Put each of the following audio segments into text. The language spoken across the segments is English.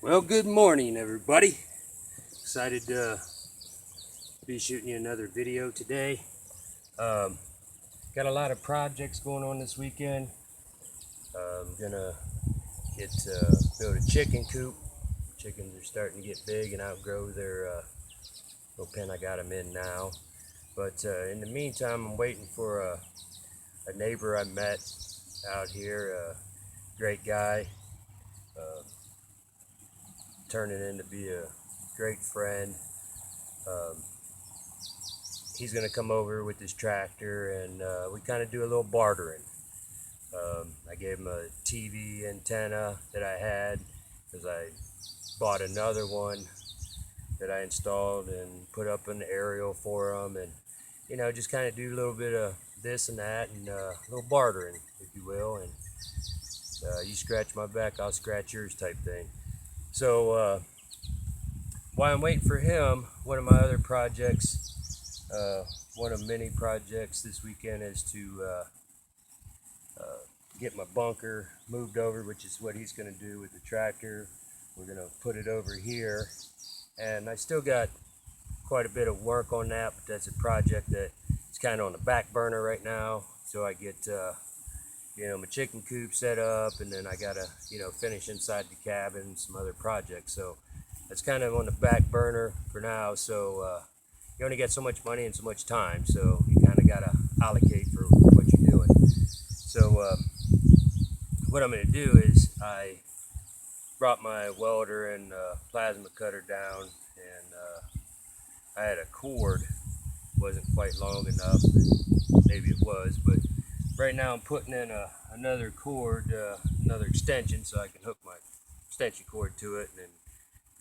Well, good morning, everybody. Excited to be shooting you another video today. Got a lot of projects going on this weekend. I'm gonna build a chicken coop. Chickens are starting to get big and outgrow their little pen I got them in now. But in the meantime, I'm waiting for a neighbor I met out here. Great guy. Uh, Turning in to be a great friend. Um, he's going to come over with his tractor and we kind of do a little bartering. I gave him a TV antenna that I had because I bought another one that I installed and put up an aerial for him, and just kind of do a little bit of this and that and a little bartering, if you will, and you scratch my back, I'll scratch yours type thing. So while I'm waiting for him, one of my other projects, one of many projects this weekend is to get my bunker moved over, which is what he's going to do with the tractor. We're going to put it over here, and I still got quite a bit of work on that, but that's a project that is kind of on the back burner right now. So I get my chicken coop set up, and then I gotta finish inside the cabin and some other projects. So that's kind of on the back burner for now. So you only get so much money and so much time, so you kind of gotta allocate for what you're doing. So what I'm going to do is I brought my welder and plasma cutter down, and I had a cord, wasn't quite long enough, maybe it was, but right now I'm putting in another cord, another extension, so I can hook my extension cord to it and then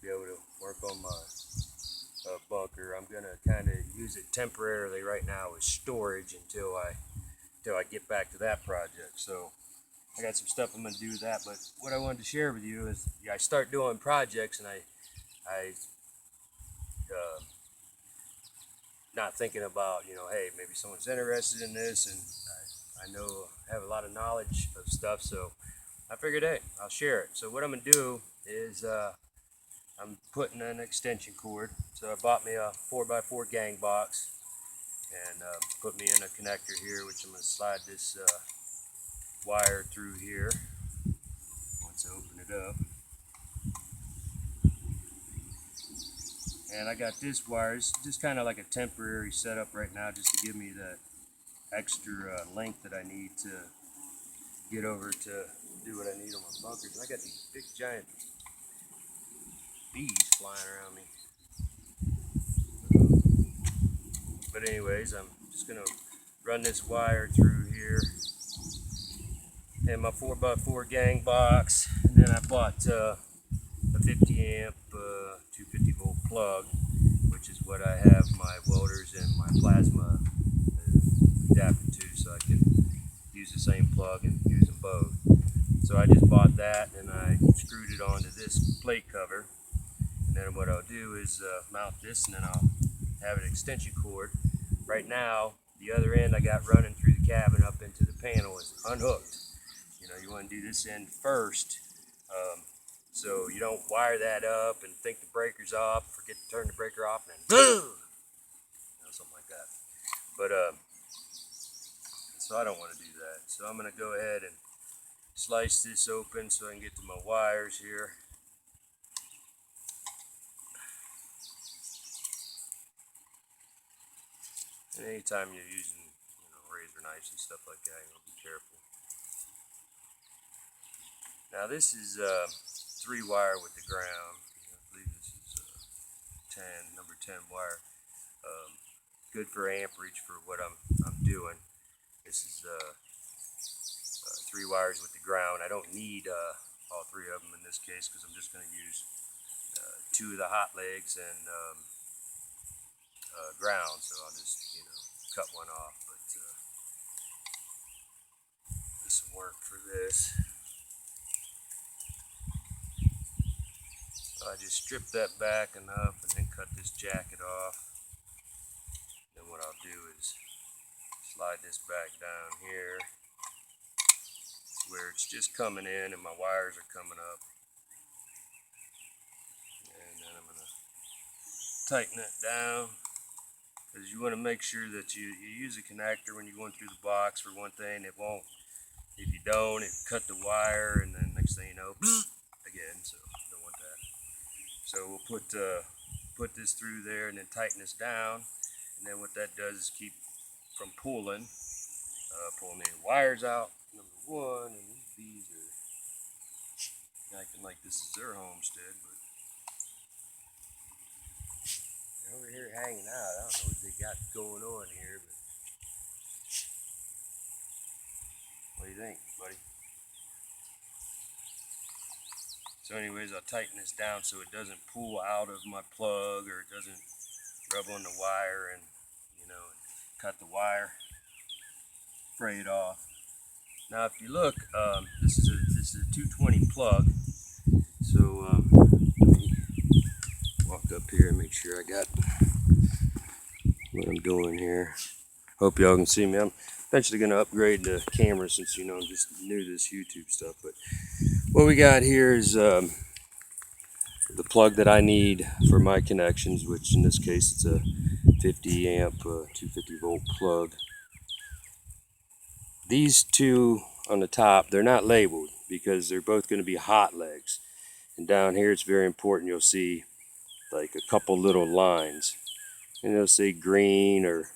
be able to work on my bunker. I'm going to kind of use it temporarily right now as storage until I get back to that project. So I got some stuff I'm going to do with that, but what I wanted to share with you is I start doing projects and I not thinking about, hey, maybe someone's interested in this, and I know I have a lot of knowledge of stuff, so I figured, hey, I'll share it. So what I'm going to do is I'm putting an extension cord. So I bought me a 4x4 gang box and put me in a connector here, which I'm going to slide this wire through here once I open it up. And I got this wire. It's just kind of like a temporary setup right now, just to give me that extra length that I need to get over to do what I need on my bunkers. And I got these big giant bees flying around me. But anyways, I'm just gonna run this wire through here and my 4x4 gang box, and then I bought a 50 amp 250 volt plug, which is what I have my welders and my plasma adapted to, so I can use the same plug and use them both. So I just bought that and I screwed it onto this plate cover, and then what I'll do is mount this, and then I'll have an extension cord. Right now the other end I got running through the cabin up into the panel is unhooked. You want to do this end first, so you don't wire that up and think the breaker's off, forget to turn the breaker off, and then boom, something like that. But so I don't want to do that. So I'm going to go ahead and slice this open so I can get to my wires here. And anytime you're using razor knives and stuff like that, be careful. Now this is 3 wire with the ground. I believe this is number 10 wire. Good for amperage for what I'm doing. This is 3 wires with the ground. I don't need all 3 of them in this case, because I'm just going to use 2 of the hot legs and ground. So I'll just cut one off. But this will work for this. So I just strip that back enough and then cut this jacket off. Then what I'll do is slide this back down here where it's just coming in and my wires are coming up. tighten it down, because you want to make sure that you use a connector when you're going through the box. For one thing, it won't, if you don't, it cut the wire, and then next thing you know, again, so don't want that. So we'll put this through there and then tighten this down, and then what that does is keep from pulling any wires out, number one. And these bees are acting like this is their homestead, but they're over here hanging out. I don't know what they got going on here, but what do you think, buddy? So anyways, I'll tighten this down so it doesn't pull out of my plug, or it doesn't rub on the wire and, cut the wire, fray it off. Now if you look, this is a 220 plug. So let me walk up here and make sure I got what I'm doing here. Hope y'all can see me. I'm eventually going to upgrade the camera, since I'm just new to this YouTube stuff. But what we got here is the plug that I need for my connections, which in this case it's a 50 amp 250 volt plug. These two on the top, they're not labeled because they're both going to be hot legs. And down here it's very important, you'll see like a couple little lines, and it'll say green or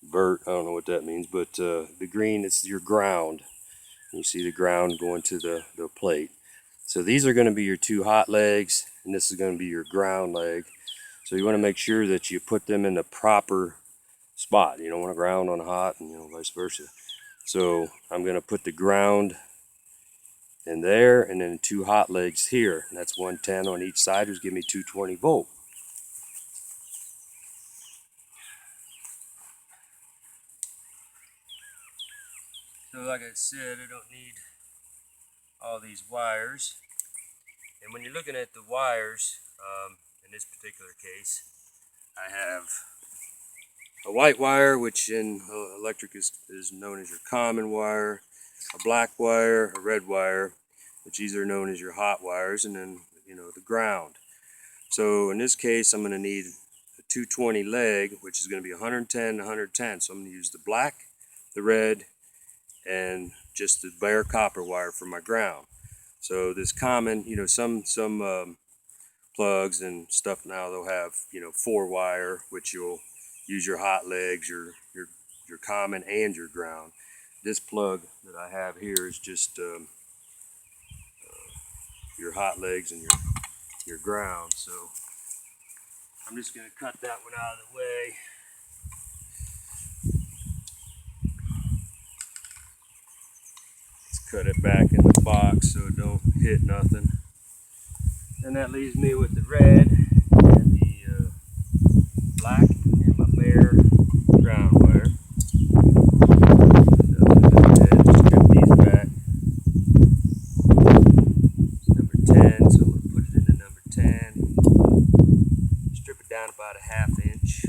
vert, I don't know what that means, but the green is your ground. You see the ground going to the plate. So these are going to be your two hot legs, and this is going to be your ground leg. So you want to make sure that you put them in the proper spot. You don't want to ground on hot, and vice versa. So I'm going to put the ground in there, and then two hot legs here. And that's 110 on each side, which give me 220 volt. So like I said, I don't need all these wires. And when you're looking at the wires, in this particular case, I have a white wire, which in electric is known as your common wire, a black wire, a red wire, which these are known as your hot wires, and then the ground. So in this case, I'm going to need a 220 leg, which is going to be 110 to 110. So I'm going to use the black, the red, and just the bare copper wire for my ground. So this common, some plugs and stuff now, they'll have 4 wire, which you'll use your hot legs, your common, and your ground. This plug that I have here is just your hot legs and your ground. So I'm just going to cut that one out of the way. Let's cut it back in the box so it don't hit nothing. And that leaves me with the red and the black and my bare ground wire. So I'm going to go ahead and strip these back. It's number 10, so I'm going to put it into number 10. Strip it down about a 1/2 inch.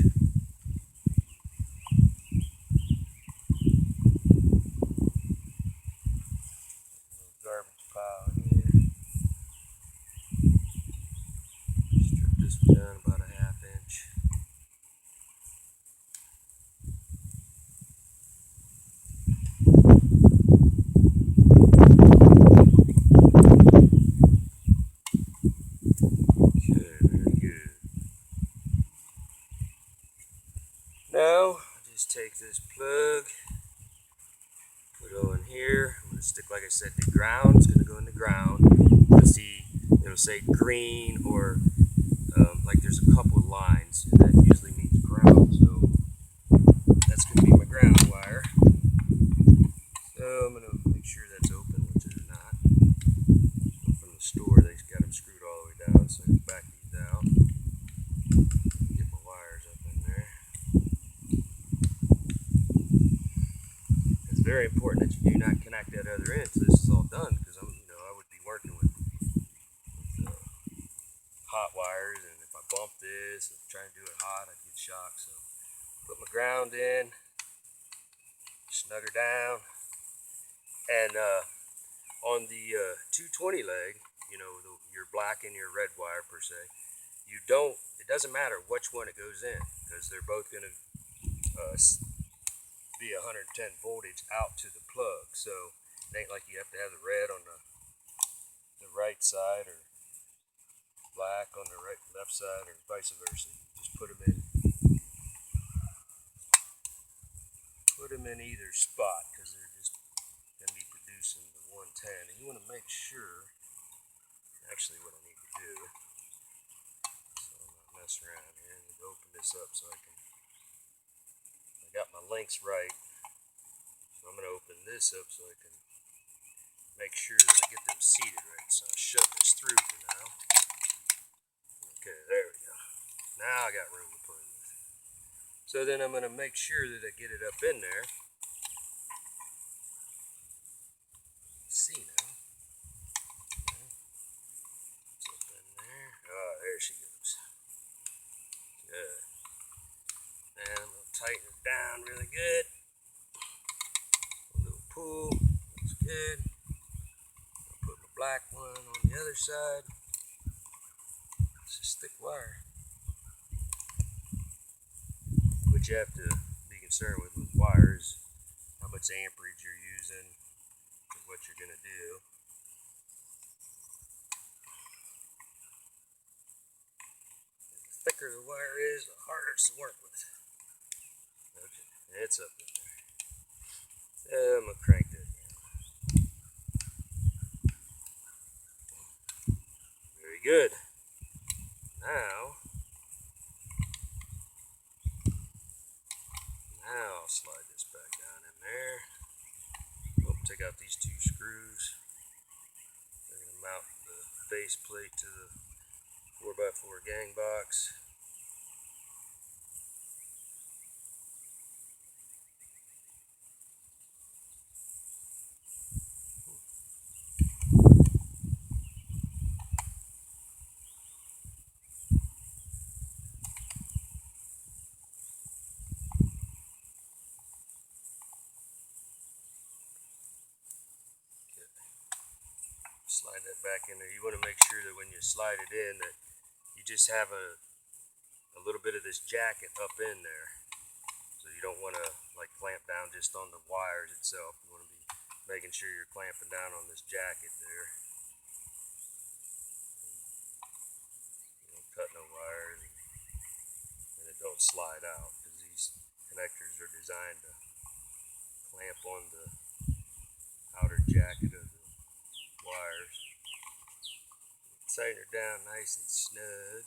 Garbage pile here. Strip this one down about a 1/2 inch. Okay, very good. Now, just take this plug, put it on here. I'm going to stick, like I said, the ground. It's going to go in the ground. You'll see, it'll say green, or like there's a couple of lines, and that usually means ground. So that's going to be my ground wire. So I'm going to make sure that's open, which it is not. So from the store, they got them screwed all the way down, so I can back these out. Get my wires up in there. It's very important that you do not connect that other end till this is all done, because I would be working with hot wires, and if I bump this and try to do it hot, I'd get shocked. So put my ground in, snug her down, and on the 220 leg, your black and your red wire per se, it doesn't matter which one it goes in, because they're both going to be 110 voltage out to the plug. So it ain't like you have to have the red on the right side or black on the left side, or vice versa. You just put them in either spot, because they're just going to be producing the 110. And you want to make sure, actually what I need to do, so I'm not messing around here, I need to open this up so I got my links right. So I'm going to open this up so I can make sure that I get them seated right. So I'll shove this through for now. Okay, there we go. Now I got room to play with. So then I'm going to make sure that I get it up in there. See now. It's up in there. Oh, there she goes. Good. And I'm going to tighten it down really good. A little pull. Looks good. I'll put my black one on the other side. It's just thick wire. What you have to be concerned with wires, how much amperage you're using, and what you're going to do. The thicker the wire is, the harder it's to work with. Okay, it's up in there. I'm going to crank that down. Very good. Now I'll slide this back down in there. Take out these two screws. They're going to mount the base plate to the 4x4 gang box. Slide that back in there. You want to make sure that when you slide it in that you just have a little bit of this jacket up in there. So you don't want to like clamp down just on the wires itself. You want to be making sure you're clamping down on this jacket there. You don't cut no wires and it don't slide out, because these connectors are designed to clamp on the outer jacket of the wires. Tighten her down nice and snug.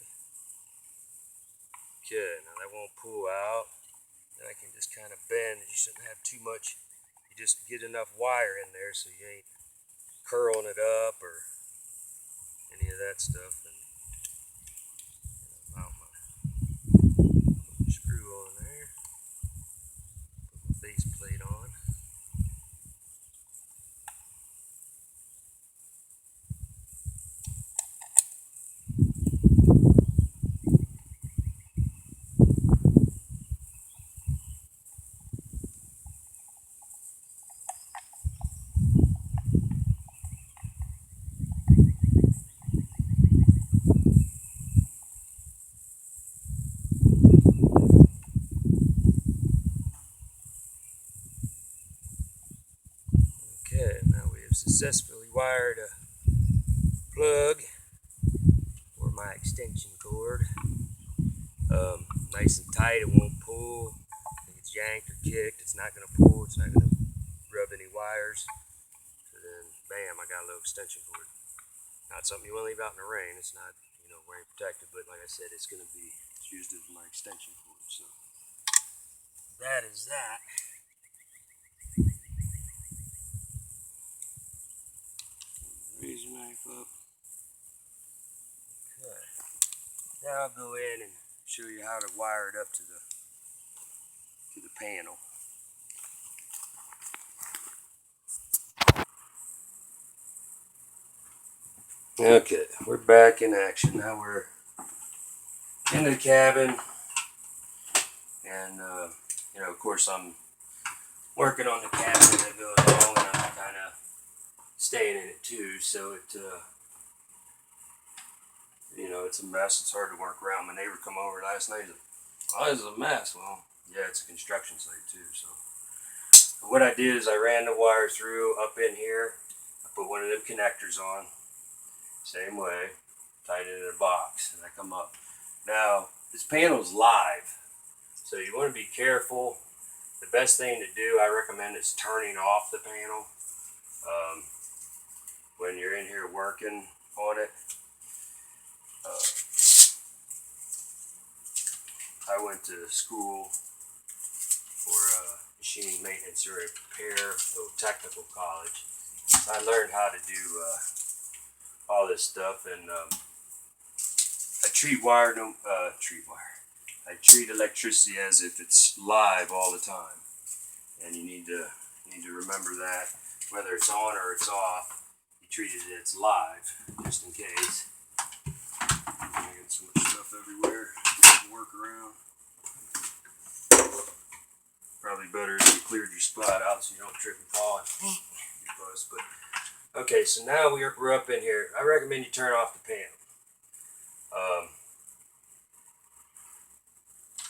Okay, now that won't pull out. Then I can just kind of bend. You shouldn't have too much. You just get enough wire in there so you ain't curling it up or any of that stuff. And mount my screw on there. Put my base plate on. Okay, now we have successfully wired a plug for my extension cord. Nice and tight, it won't pull. If it's yanked or kicked, it's not going to pull, it's not going to rub any wires. So then, bam, I got a little extension cord. Not something you want to leave out in the rain. It's not, rain protected, but like I said, it's used as my extension cord. So that is that. Razor knife up. Okay. Now I'll go in and show you how to wire it up to the panel. Okay, we're back in action. Now we're in the cabin, and of course I'm working on the cabin as I go along, and I'm kind of staying in it too, so You know, it's a mess. It's hard to work around. My neighbor come over last night. He's like, "Oh, this is a mess." Well, yeah, it's a construction site too. So what I did is I ran the wire through up in here. I put one of them connectors on, same way, tied it in a box, and I come up. Now this panel's live, so you want to be careful. The best thing to do, I recommend, is turning off the panel when you're in here working on it. I went to school for machine maintenance or repair, so technical college. I learned how to do all this stuff, and I treat I treat electricity as if it's live all the time, and you need to remember that whether it's on or it's off, you treat it as it's live, just in case. I got so much stuff everywhere to work around. Probably better if you cleared your spot out so you don't trip and fall and your buzz. But okay, so now we're up in here. I recommend you turn off the panel.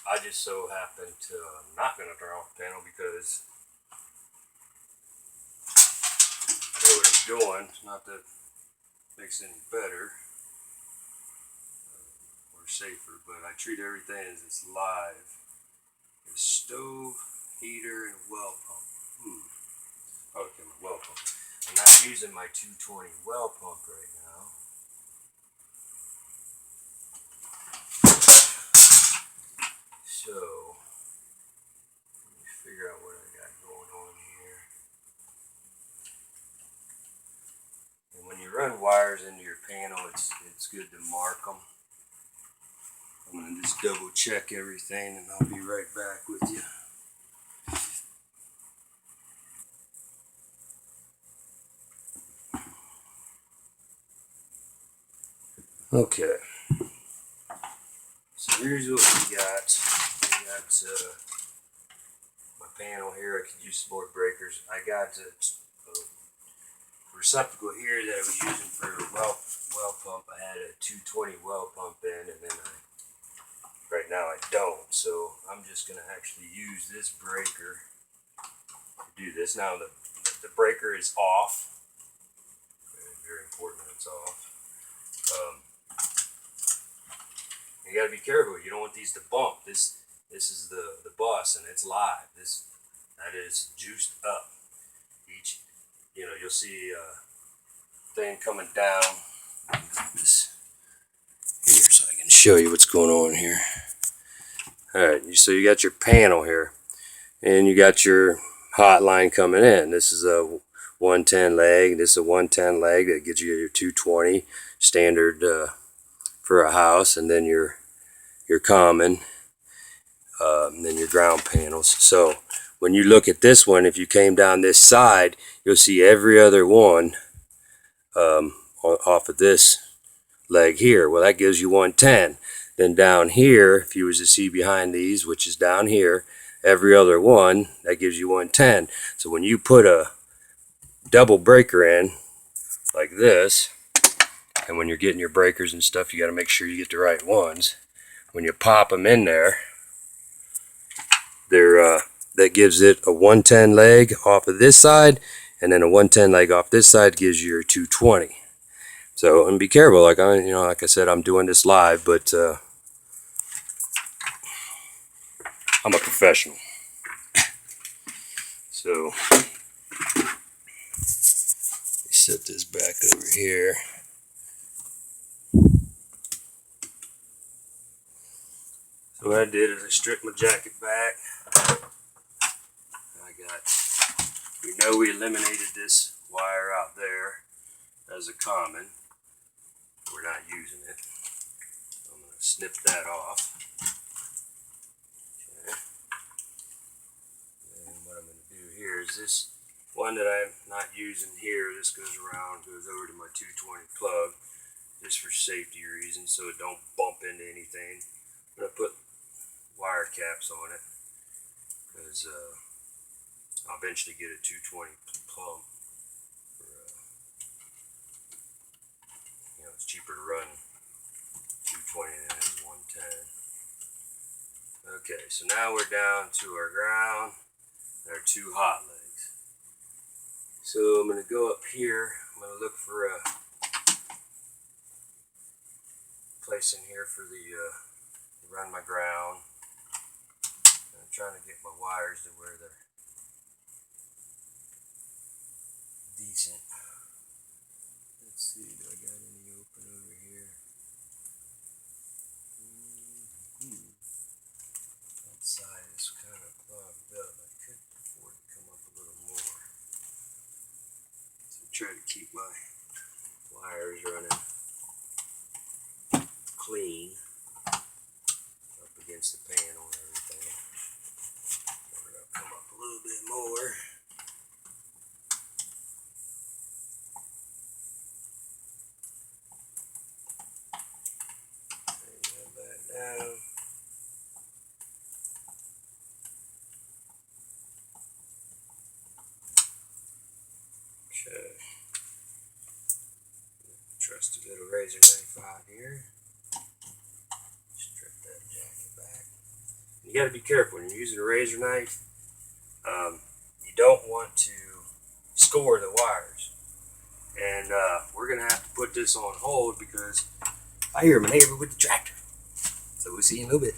I just so happen to not going to turn off the panel because I know what I'm doing. Not that it makes it any better or safer, but I treat everything as it's live. A stove, heater, and a well pump. Okay, my well pump. I'm not using my 220 well pump right now. So, let me figure out what I got going on here. And when you run wires into your panel, it's good to mark them. I'm going to just double check everything and I'll be right back with you. Okay. So here's what we got. We got my panel here. I could use some more breakers. I got a receptacle here that I was using for a well pump. I had a 220 well pump in, and then right now I don't. So I'm just going to actually use this breaker to do this. Now the breaker is off. Very important that it's off. You got to be careful. You don't want these to bump. This is the bus, and it's live. That is juiced up. You'll see a thing coming down. This here so I can show you what's going on here. All right, so you got your panel here, and you got your hot line coming in. This is a 110 leg. This is a 110 leg that gives you your 220 standard for a house, and then your common, and then your ground panels. So when you look at this one, if you came down this side, you'll see every other one off of this leg here. Well, that gives you 110. Then down here, if you was to see behind these, which is down here, every other one, that gives you 110. So when you put a double breaker in like this, and when you're getting your breakers and stuff, you got to make sure you get the right ones. When you pop them in there, that gives it a 110 leg off of this side, and then a 110 leg off this side gives you your 220. So, and be careful. Like I said, I'm doing this live, but I'm a professional. So, let me set this back over here. So what I did is I stripped my jacket back. We know we eliminated this wire out there as a common. We're not using it. I'm going to snip that off. Okay. And what I'm going to do here is this one that I'm not using here. This goes over to my 220 plug, just for safety reasons, so it don't bump into anything. I'm going to put wire caps on it because I'll eventually get a 220 plumb. It's cheaper to run 29 110. Okay, so now we're down to our ground and our 2 hot legs. So I'm going to go up here. I'm going to look for a place in here for the run my ground. I'm trying to get my wires to where they're decent. Let's see, do I got any open over here? That side is kind of clogged up. I could afford to come up a little more. So try to keep my wires running clean up against the panel and everything. We're going to come up a little bit more. Bring that back down. Okay. Trusty little razor knife out here. Strip that jacket back. You got to be careful when you're using a razor knife. You don't want to score the wires. And we're going to have to put this on hold because I hear my neighbor with the tractor. So we'll see you in a little bit.